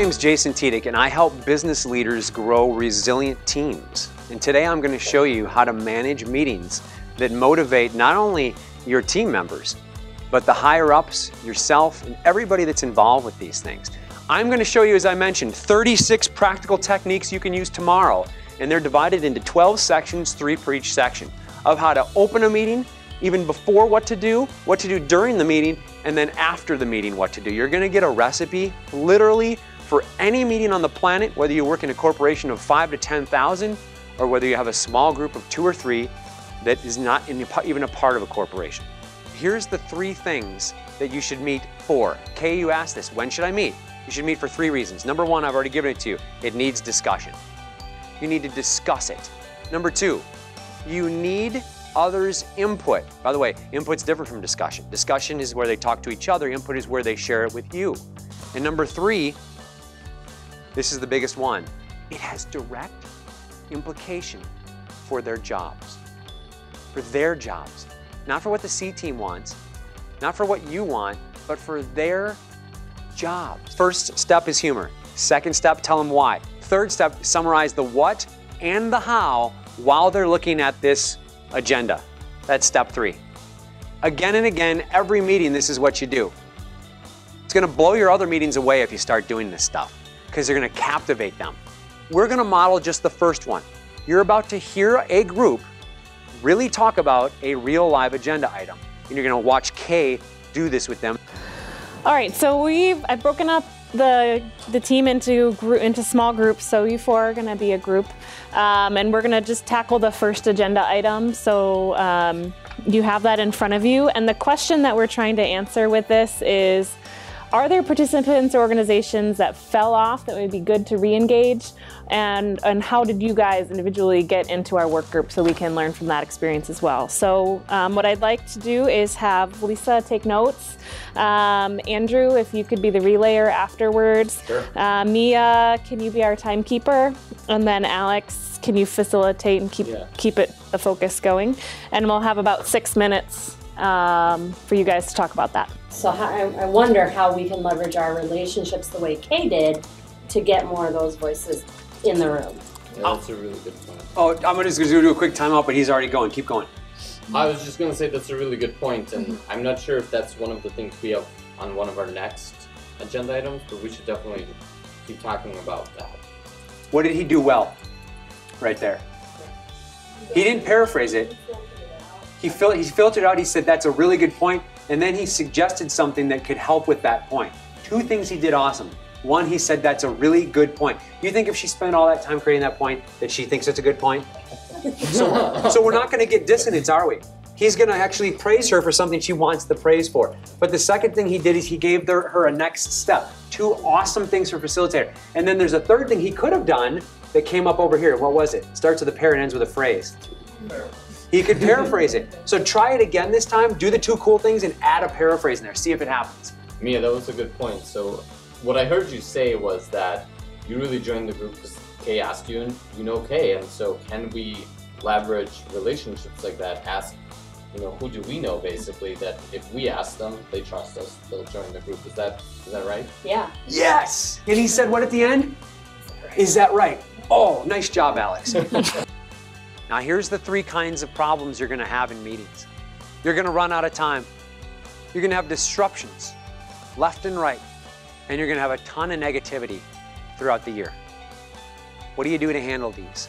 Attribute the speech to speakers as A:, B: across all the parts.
A: name's Jason Tiedick, and I help business leaders grow resilient teams. And today I'm going to show you how to manage meetings that motivate not only your team members, but the higher ups, yourself, and everybody that's involved with these things. I'm going to show you, as I mentioned, 36 practical techniques you can use tomorrow, and they're divided into 12 sections, 3 for each section, of how to open a meeting, even before what to do during the meeting, and then after the meeting what to do. You're going to get a recipe literally for any meeting on the planet, whether you work in a corporation of 5 to 10,000 or whether you have a small group of 2 or 3 that is not even a part of a corporation. Here's the 3 things that you should meet for. Kay, you asked this, when should I meet? You should meet for 3 reasons. Number 1, I've already given it to you. It needs discussion. You need to discuss it. Number 2, you need others' input. By the way, input's different from discussion. Discussion is where they talk to each other. Input is where they share it with you. And number 3, this is the biggest one. It has direct implication for their jobs. For their jobs. Not for what the C team wants, not for what you want, but for their jobs. First step is humor. Second step, tell them why. Third step, summarize the what and the how while they're looking at this agenda. That's step 3. Again and again, every meeting, this is what you do. It's going to blow your other meetings away if you start doing this stuff, because they're going to captivate them. We're going to model just the first one. You're about to hear a group really talk about a real live agenda item, and you're going to watch Kay do this with them.
B: All right, so I've broken up the team into small groups, so you 4 are going to be a group, and we're going to just tackle the first agenda item. So you have that in front of you, and the question that we're trying to answer with this is, are there participants or organizations that fell off that would be good to re-engage, and how did you guys individually get into our work group so we can learn from that experience as well? So what I'd like to do is have Lisa take notes. Andrew, if you could be the relayer afterwards.
C: Sure.
B: Mia, can you be our timekeeper? And then Alex, can you facilitate and keep the focus going? And we'll have about 6 minutes for you guys to talk about that.
D: So I wonder how we can leverage our relationships the way Kay did to get more of those voices in the room.
C: Yeah, that's a really good point.
A: Oh, I'm just going to do a quick timeout, but he's already going. Keep going.
C: I was just going to say that's a really good point, and I'm not sure if that's one of the things we have on one of our next agenda items, but we should definitely keep talking about that.
A: What did he do well? Right there. He didn't paraphrase it. He filtered out, he said, that's a really good point, and then he suggested something that could help with that point. 2 things he did awesome. 1, he said, that's a really good point. You think if she spent all that time creating that point, that she thinks it's a good point? So we're not gonna get dissonance, are we? He's gonna actually praise her for something she wants the praise for. But the second thing he did is he gave her a next step. 2 awesome things for facilitator. And then there's a third thing he could have done that came up over here. What was it? Starts with a pair and ends with a phrase. He could paraphrase it. So try it again this time, do the 2 cool things and add a paraphrase in there. See if it happens.
C: Mia, that was a good point. So what I heard you say was that you really joined the group because Kay asked you, and you know Kay, and so can we leverage relationships like that? Ask, who do we know basically that if we ask them, they trust us, they'll join the group. Is that right?
D: Yeah.
A: Yes! And he said what at the end? Is that right? Oh, nice job, Alex. Now here's the 3 kinds of problems you're gonna have in meetings. You're gonna run out of time. You're gonna have disruptions, left and right, and you're gonna have a ton of negativity throughout the year. What do you do to handle these?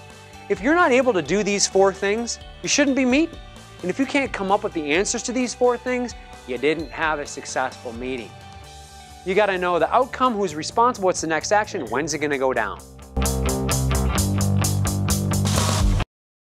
A: If you're not able to do these 4 things, you shouldn't be meeting. And if you can't come up with the answers to these 4 things, you didn't have a successful meeting. You gotta know the outcome, who's responsible, what's the next action, when's it gonna go down.